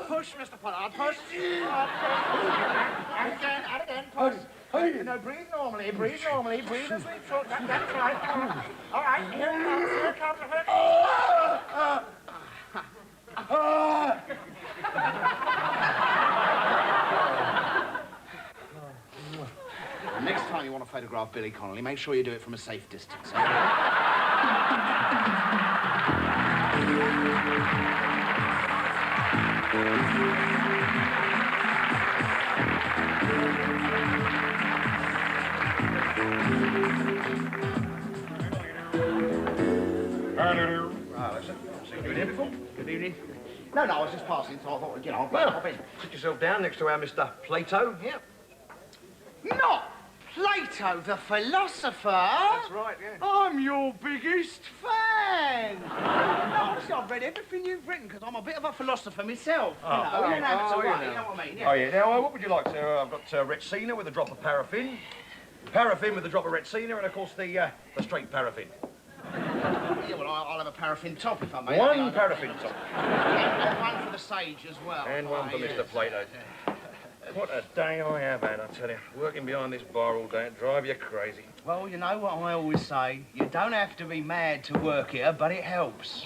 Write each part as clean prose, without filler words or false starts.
push, Mr. Pollard, push. And again, push. No, breathe normally, breathe as we talk. That's right. All right, here it comes. Next time you want to photograph Billy Connolly, make sure you do it from a safe distance. Seen you in here before? Good evening. No, I was just passing, so I thought, you know, Well, hop in. sit yourself down next to our Mr. Plato here. Not Plato, the philosopher. That's right, yeah. I'm your biggest fan. No, honestly, I've read everything you've written because I'm a bit of a philosopher myself. You don't have to worry, you know what I mean? Yeah. Oh, yeah. Now, what would you like, sir? I've got Retsina with a drop of paraffin, paraffin with a drop of Retsina, and, of course, the straight paraffin. Yeah, well, I'll have a paraffin top, if I may. One paraffin top. And one for the sage as well. And one for Mr. Plato. What a day I have had, I tell you. Working behind this bar all day, it drive you crazy. Well, you know what I always say? You don't have to be mad to work here, but it helps.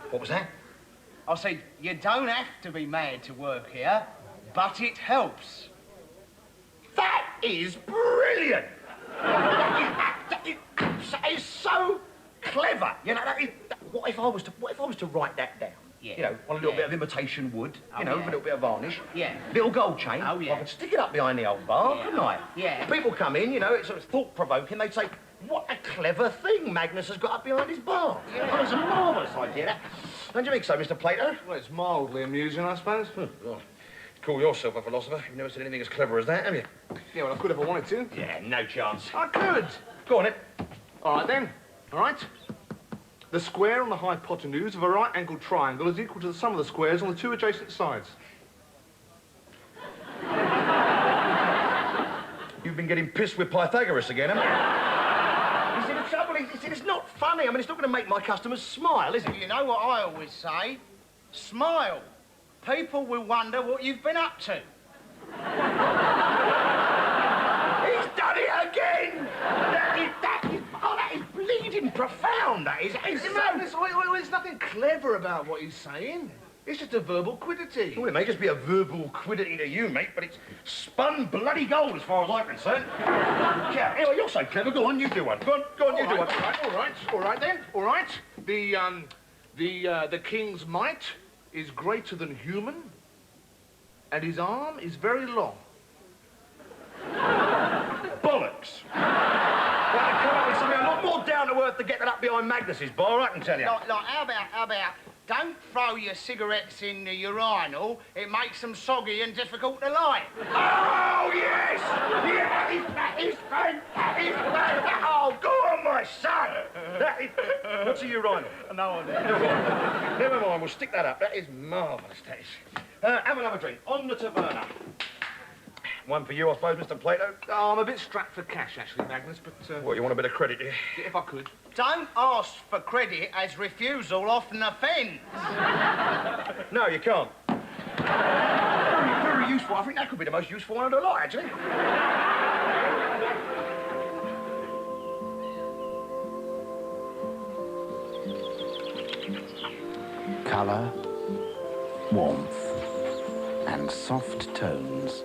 What was that? I said, you don't have to be mad to work here, but it helps. That is brilliant! That is so clever. You know, what if I was to write that down? Yeah. You know, on a little bit of imitation wood, Oh, you know, yeah. with a little bit of varnish. Yeah. Little gold chain. Oh, yeah. I could stick it up behind the old bar, Yeah. couldn't I? Yeah. People come in, you know, it's sort of thought-provoking. They'd say, what a clever thing Magnus has got up behind his bar. Yeah. Oh, it's a marvellous idea, that. Don't you think so, Mr. Plato? Well, it's mildly amusing, I suppose. Well, call yourself a philosopher. You've never said anything as clever as that, have you? Yeah, well, I could if I wanted to. Yeah, no chance. I could. Go on, then. All right, then. All right. The square on the hypotenuse of a right-angled triangle is equal to the sum of the squares on the two adjacent sides. You've been getting pissed with Pythagoras again, haven't you? You see, the trouble is, it's not funny. I mean, it's not going to make my customers smile, is it? You know what I always say? Smile. People will wonder what you've been up to. He's done it again! That is bleeding profound, that is. That is so... There's nothing clever about what he's saying. It's just a verbal quiddity. Well, it may just be a verbal quiddity to you, mate, but it's spun bloody gold as far as I'm concerned. Yeah, anyway, you're so clever. Go on, you do one. Go on, you do one. All right then. All right. The king's might is greater than human, and his arm is very long. Bollocks. Well, I'd come up with something a lot more down to earth to get that up behind Magnus's bar, I can tell you. Like, how about, don't throw your cigarettes in the urinal. It makes them soggy and difficult to light. Oh, yes! Yeah, that is fantastic! Oh, go on, my son! That is... What's a urinal? No idea. Never mind, we'll stick that up. That is marvellous, that is. Have another drink. On the taverna. One for you, I suppose, Mr. Plato? Oh, I'm a bit strapped for cash, actually, Magnus, but... What, you want a bit of credit, do you? If I could. Don't ask for credit, as refusal often offends. No, you can't. Very useful. I think that could be the most useful one of the lot, actually. Colour, warmth, and soft tones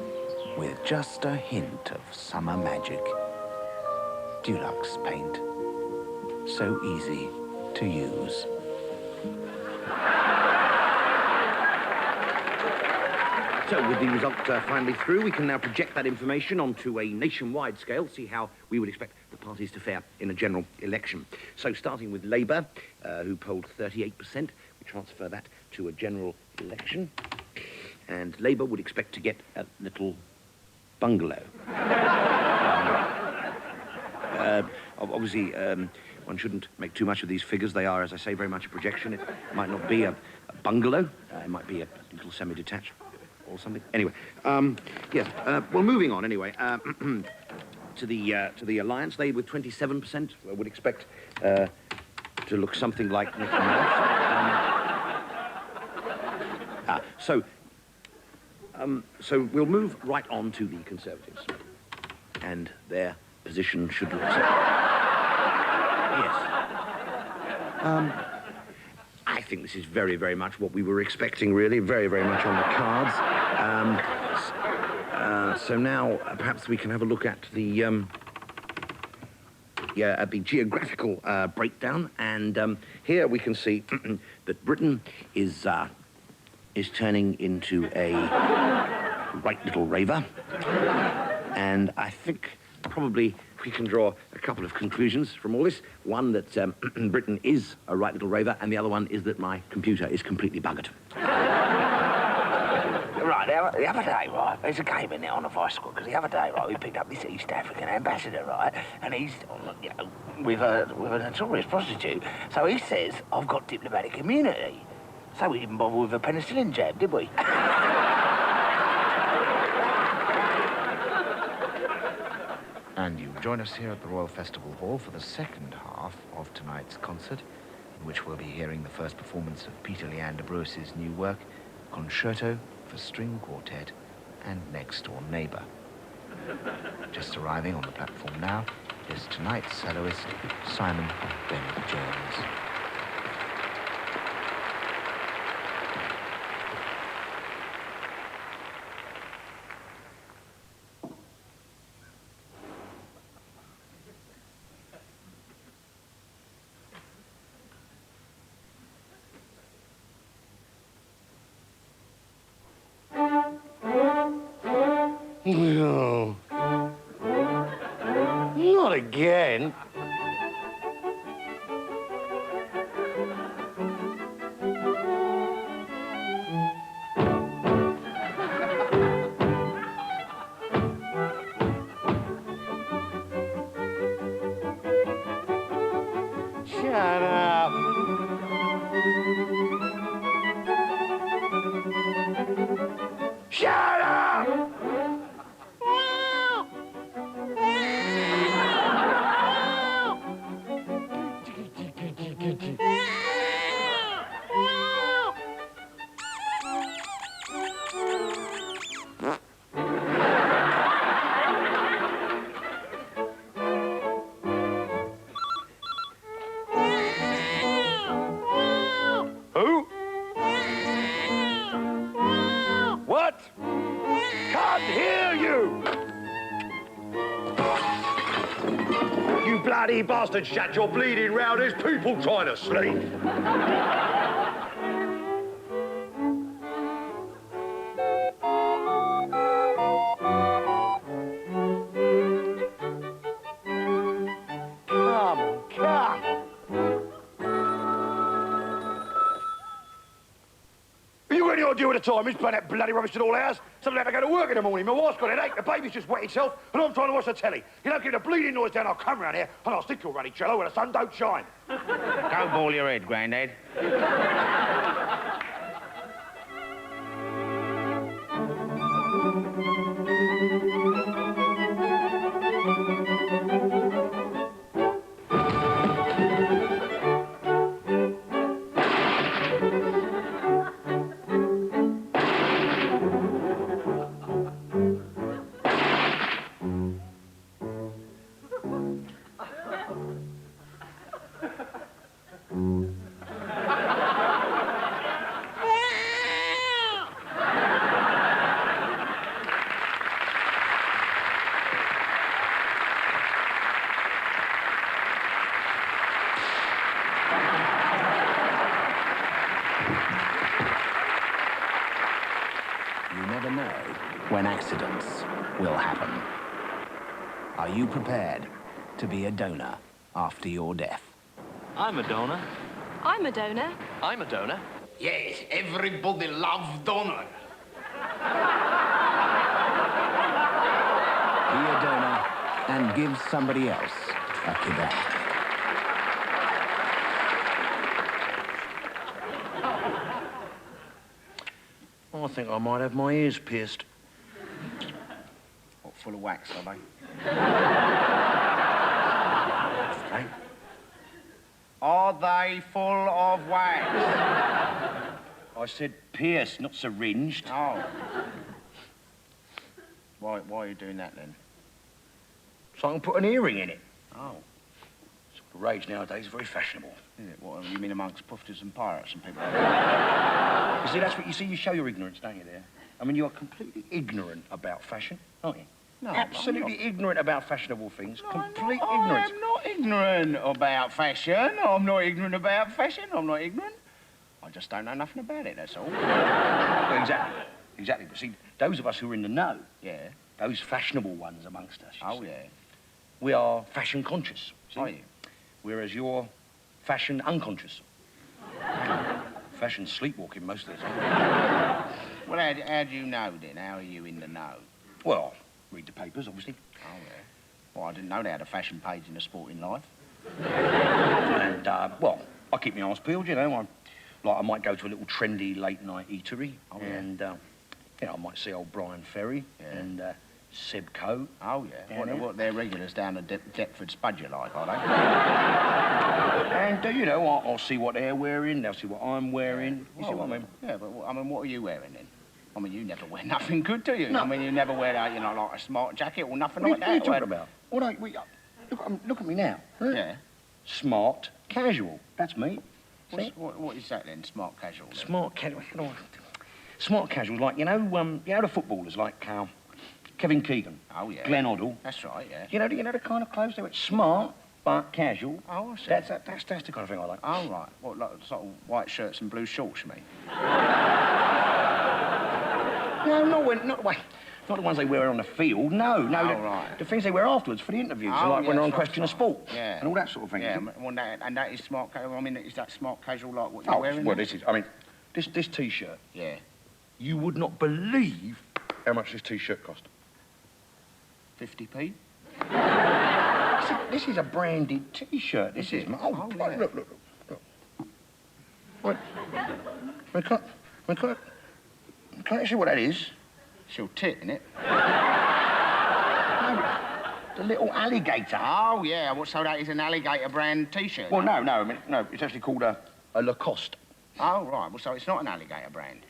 with just a hint of summer magic. Dulux paint. So easy to use. So, with the result finally through, we can now project that information onto a nationwide scale, see how we would expect the parties to fare in a general election. So, starting with Labour, who polled 38%, we transfer that to a general election, and Labour would expect to get a little bungalow. Obviously, one shouldn't make too much of these figures. They are, as I say, very much a projection. It might not be a bungalow. It might be a little semi-detached or something. Anyway, yes. Well, moving on. Anyway, to the Alliance, they with 27% would expect to look something like Mickey Mouse. So we'll move right on to the Conservatives. And their position should look so. Yes. I think this is very, very much what we were expecting, really. Very, very much on the cards. So now, perhaps we can have a look at the geographical breakdown. And here we can see that Britain is turning into a right little raver. And I think probably we can draw a couple of conclusions from all this. One, that Britain is a right little raver, and the other one is that my computer is completely buggered. Right, the other day, right, there's a game in there on the bicycle, because the other day, right, we picked up this East African ambassador, right, and he's, you know, with a notorious prostitute, so he says, I've got diplomatic immunity. So we didn't bother with a penicillin jab, did we? And you join us here at the Royal Festival Hall for the second half of tonight's concert, in which we'll be hearing the first performance of Peter Leander Bruce's new work, Concerto for String Quartet and Next Door Neighbour. Just arriving on the platform now is tonight's soloist, Simon Bennett Jones. No. Not again. Shut up. Shut up! Who? What? Can't hear you! You bloody bastard, shut your bleeding round. There's people trying to sleep. Come. Have you got any idea what the time is? Playing that bloody rubbish at all hours. Somebody had to go to work in the morning. My wife's got a headache. The baby's just wet itself, and I'm trying to watch the telly. You don't give the bleeding noise down, I'll come round here and I'll stick your ruddy cello where the sun don't shine. Don't ball your head, Grandad. You never know when accidents will happen. Are you prepared to be a donor after your death? I'm a donor. I'm a donor. I'm a donor. Yes, everybody loves donor. Be a donor and give somebody else a kebab. I think I might have my ears pierced. What, full of wax, are they? Okay. Are they full of wax? I I said pierced, not syringed. Oh. Why are you doing that, then? So I can put an earring in it. Oh. The rage nowadays is very fashionable. Is it? What, you mean amongst pufters and pirates and people like that? You see, that's what you see. You show your ignorance, don't you, there? I mean, you are completely ignorant about fashion, aren't you? No, absolutely ignorant about fashionable things. No, Complete I ignorance. am not ignorant about fashion. I'm not ignorant about fashion. I'm not ignorant. I just don't know nothing about it, that's all. Well, exactly. Exactly. But see, those of us who are in the know, Yeah. those fashionable ones amongst us, you Oh, see, yeah. we are fashion conscious. See? Are you? Whereas you're fashion unconscious. Fashion sleepwalking most of the time. Well, how do you know, then? How are you in the know? Well, read the papers, obviously. Oh, yeah. Well, I didn't know they had a fashion page in the Sporting Life. And, well, I keep my eyes peeled, you know. I might go to a little trendy late-night eatery. Oh, yeah. And, you know, I might see old Brian Ferry and Seb Coe. Oh, yeah. What they're regulars down at Deptford Spudger like, are they? And, you know, I'll see what they're wearing, they'll see what I'm wearing. You see what I mean? Yeah, but, I mean, what are you wearing, then? I mean, you never wear nothing good, do you? No. I mean, you never wear, like a smart jacket or nothing What like are you that. talking about? Look at me now. Huh? Yeah. Smart, casual. That's me. See? What is that, then, smart casual? Then? Smart casual. Smart casual, like, you know the footballers like Kevin Keegan. Oh, yeah. Glenn Hoddle. That's right, yeah. You know the kind of clothes they wear? Smart, but casual. Oh, I see. That's the kind of thing I like. Oh, right. What, like sort of white shirts and blue shorts, you mean? No, not the ones they wear on the field. No. Oh, right. The things they wear afterwards for the interviews, Oh, like when they're on that's Question of Sport. Yeah. And all that sort of thing. Yeah, well, and that is smart casual. I mean, is that smart casual like what you're Oh, wearing? well, then? this T-shirt. Yeah. You would not believe how much this T-shirt cost. 50p? This is a branded T-shirt. This is. Oh, yeah. look. What? Can I see what that is? It's your tit, innit? The little alligator. Oh, yeah. Well, so that is an alligator brand T-shirt? Well, no. It's actually called a Lacoste. Oh, right. Well, so it's not an alligator brand?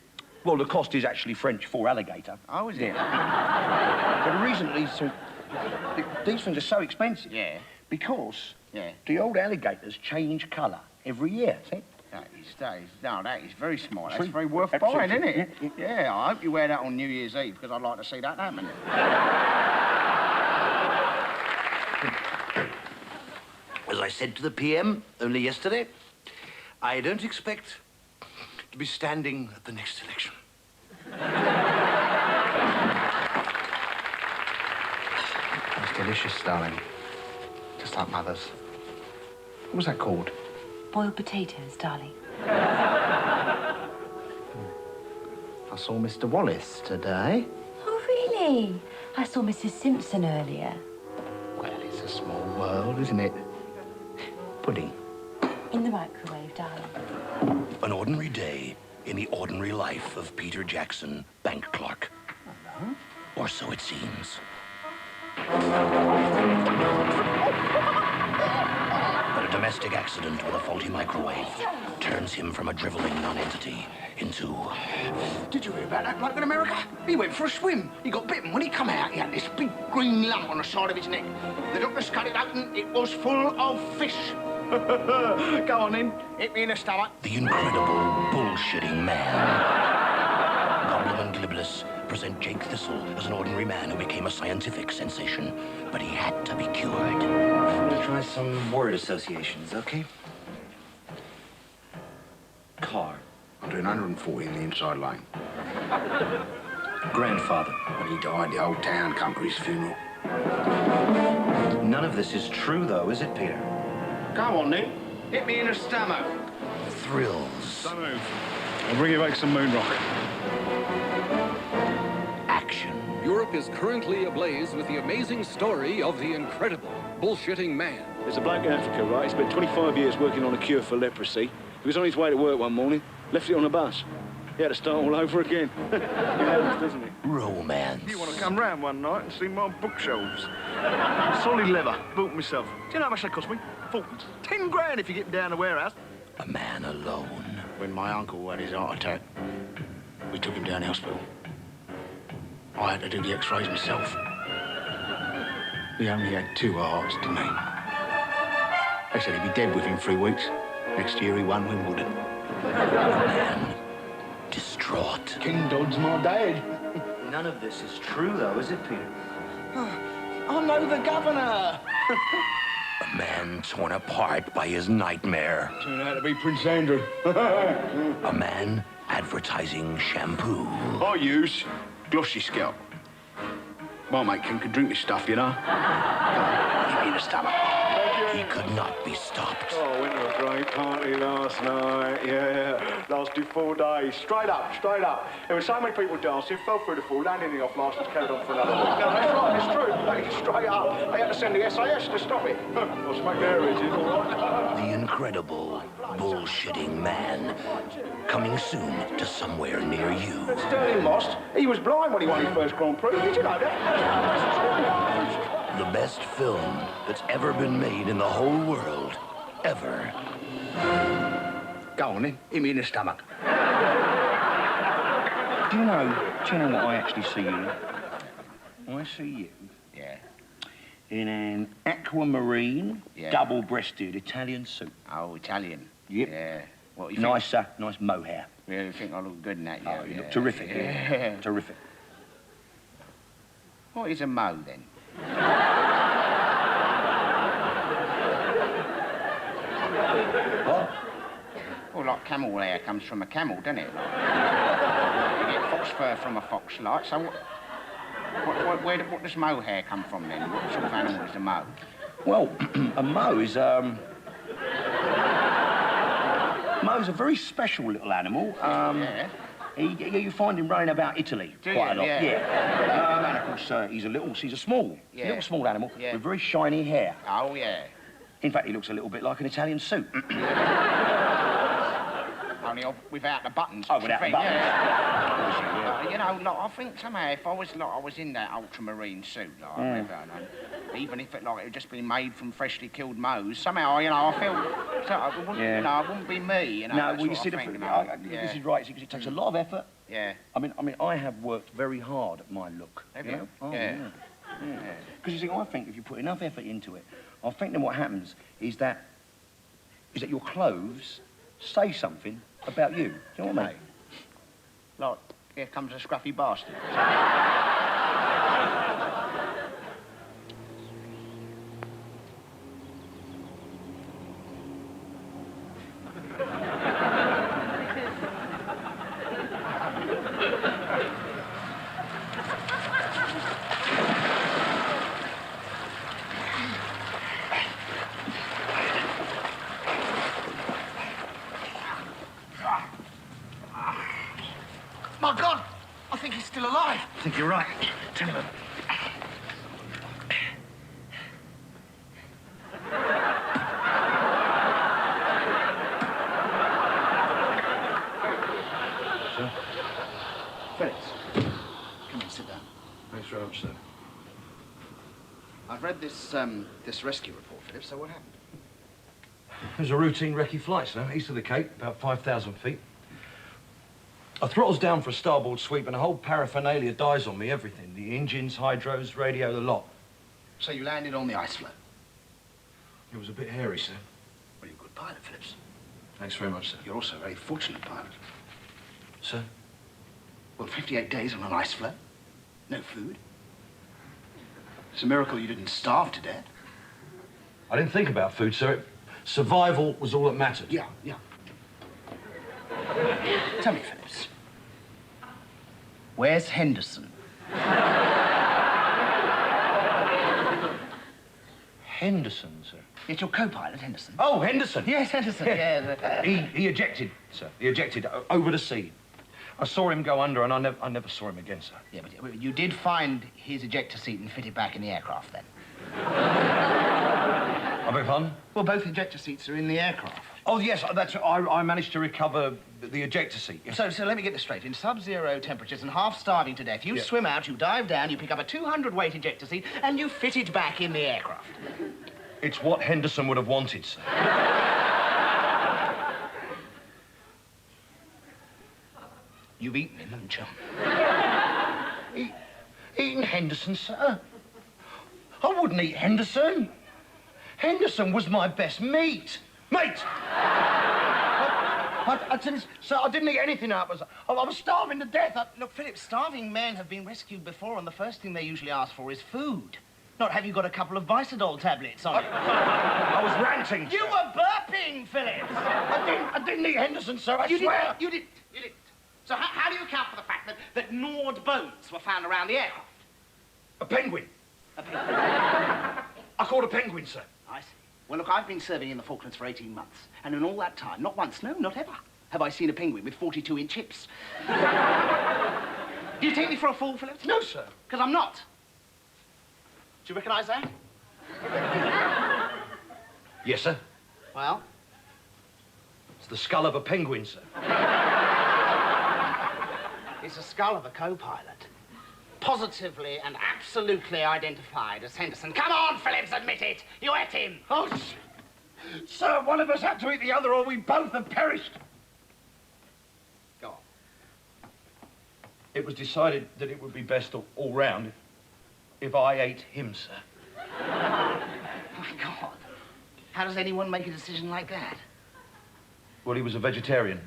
Well, Lacoste is actually French for alligator. Oh, is it? Yeah. But the reason these things are so expensive... Yeah. Because Yeah. the old alligators change colour every year, see? That is very smart. That's See? very worth Absolutely. buying, isn't it? Yeah, I hope you wear that on New Year's Eve, because I'd like to see that happen. As I said to the PM only yesterday, I don't expect to be standing at the next election. It's delicious, darling. Just like Mother's. What was that called? Boiled potatoes, darling. I saw Mr. Wallace today. Oh, really? I saw Mrs. Simpson earlier. Well, it's a small world, isn't it? Pudding. In the microwave, darling. An ordinary day in the ordinary life of Peter Jackson, bank clerk. Or so it seems. But a domestic accident with a faulty microwave turns him from a driveling nonentity into... Did you hear about that bloke in America? He went for a swim. He got bitten. When he come out, he had this big green lump on the side of his neck. The doctors cut it open. It was full of fish. Go on, then. Hit me in the stomach. The incredible bullshitting man. Goblin and Glibulus present Jake Thistle as an ordinary man who became a scientific sensation, but he had to be cured. I'm gonna try some word associations, okay? Car. I'm doing 140 in the inside lane. Grandfather. When he died, the whole town come to his funeral. None of this is true, though, is it, Peter? Go on, then. Hit me in the stomach. Thrills. Don't move. I'll bring you back some moon rock. Action. Europe is currently ablaze with the amazing story of the incredible bullshitting man. There's a bloke in Africa, right? He spent 25 years working on a cure for leprosy. He was on his way to work one morning, left it on a bus. He had to start all over again. He knows, doesn't he? Romance. You want to come round one night and see my bookshelves? Solid leather, built myself. Do you know how much they cost me? Fortunes. 10 grand if you get them down the warehouse. A man alone. when my uncle had his heart attack, we took him down to hospital. I had to do the x-rays myself. He only had 2 hearts, didn't he? They said he'd be dead within 3 weeks. Next year he won Wimbledon. Man, distraught. King Dodd's my dad. None of this is true, though, is it, Peter? I know the governor. A man torn apart by his nightmare. Turned out to be Prince Andrew. A man advertising shampoo. I use glossy scalp. My mate can drink this stuff, you know. Give me the stomach. He could not be stopped. Oh, went to a great party last night, yeah. Lasted 4 days. Straight up, straight up. There were so many people dancing, fell through the floor, landed in the off-licence, carried on for another week. No, that's right, it's true. Like, straight up. They had to send the SAS to stop it. I'll smack their heads in, all right? The incredible, bullshitting man. Coming soon to somewhere near you. Sterling lost. He was blind when he won his first Grand Prix. Did you know that? The best film that's ever been made in the whole world. Ever. Go on, then. Hit me in the stomach. Do you know what I actually see you in? I see you. Yeah. In an aquamarine, Yeah. double-breasted Italian suit. Oh, Italian. Yep. Yeah. What, you Nice mohair. think? Yeah, you think I look good in that? Yeah, Oh, you yeah. look terrific. Yeah. Terrific. What is a mo, then? What? Well, like camel hair comes from a camel, doesn't it? You get fox fur from a fox, like, so what does mohair come from, then? What sort of animal is a mo? Well, a mo is, Mo's a very special little animal. Yeah. You find him running about Italy Do quite a you? lot. Yeah. And of course, he's a small little animal Yeah. with very shiny hair. Oh, yeah. In fact, he looks a little bit like an Italian suit. Only without the buttons. Oh, without the buttons. Yeah. You know, like, I think somehow if I was in that ultramarine suit, like, whatever, even if it had just been made from freshly killed mows, somehow, I feel, so it wouldn't, Yeah. It wouldn't be me, you know. No, that's well, you what see, I think, you know. this is right. It takes a lot of effort. Yeah. I mean, I have worked very hard at my look. Have you you? know? Oh, Yeah. Because you see, I think if you put enough effort into it, I think then what happens is that your clothes say something about you. Do you know what I mean? Like, here comes a scruffy bastard. My God, I think he's still alive. I think you're right. Tell him. Sir? Phillips, come in, sit down. Thanks very much, sir. I've read this rescue report, Phillips, so what happened? It was a routine recce flight, sir, east of the Cape, about 5,000 feet. I throttles down for a starboard sweep and the whole paraphernalia dies on me, everything. The engines, hydros, radio, the lot. So you landed on the ice floe? It was a bit hairy, sir. Well, you're a good pilot, Phillips. Thanks very much, sir. You're also a very fortunate pilot. Sir? Well, 58 days on an ice floe, no food. It's a miracle you didn't starve to death. I didn't think about food, sir. Survival was all that mattered. Yeah. Tell me, Phillips, where's Henderson? Henderson, sir. It's your co-pilot, Henderson. Oh, Henderson. Yes, Henderson. Yeah. He ejected, sir. He ejected over the sea. I saw him go under, and I never saw him again, sir. Yeah, but you did find his ejector seat and fit it back in the aircraft, then? I beg your pardon? Well, both ejector seats are in the aircraft. Oh, yes, that's I managed to recover the ejector seat. Yes. So let me get this straight. In sub-zero temperatures and half starving to death, you swim out, you dive down, you pick up a 200-weight ejector seat, and you fit it back in the aircraft. It's what Henderson would have wanted, sir. You've eaten him, haven't you? Eaten Henderson, sir? I wouldn't eat Henderson. Henderson was my best meat. Mate! I didn't, sir, I didn't eat anything up. I was starving to death. Look, Philip, starving men have been rescued before, and the first thing they usually ask for is food. Not have you got a couple of Vicidol tablets on it. I was ranting, sir. You were burping, Philip. I didn't eat Henderson, sir, I swear. You didn't. So how do you account for the fact that gnawed bones were found around the aircraft? A penguin. A penguin. I caught a penguin, sir. I see. Well, look, I've been serving in the Falklands for 18 months, and in all that time, not once, no, not ever, have I seen a penguin with 42-inch hips. Do you take me for a fool, Philip? No, sir. Because I'm not. Do you recognise that? Yes, sir. Well? It's the skull of a penguin, sir. It's the skull of a co-pilot. Positively and absolutely identified as Henderson. Come on, Phillips, admit it. You ate him. Oh, sir, one of us had to eat the other or we both have perished. Go on. It was decided that it would be best all round if I ate him, sir. My God. How does anyone make a decision like that? Well, he was a vegetarian.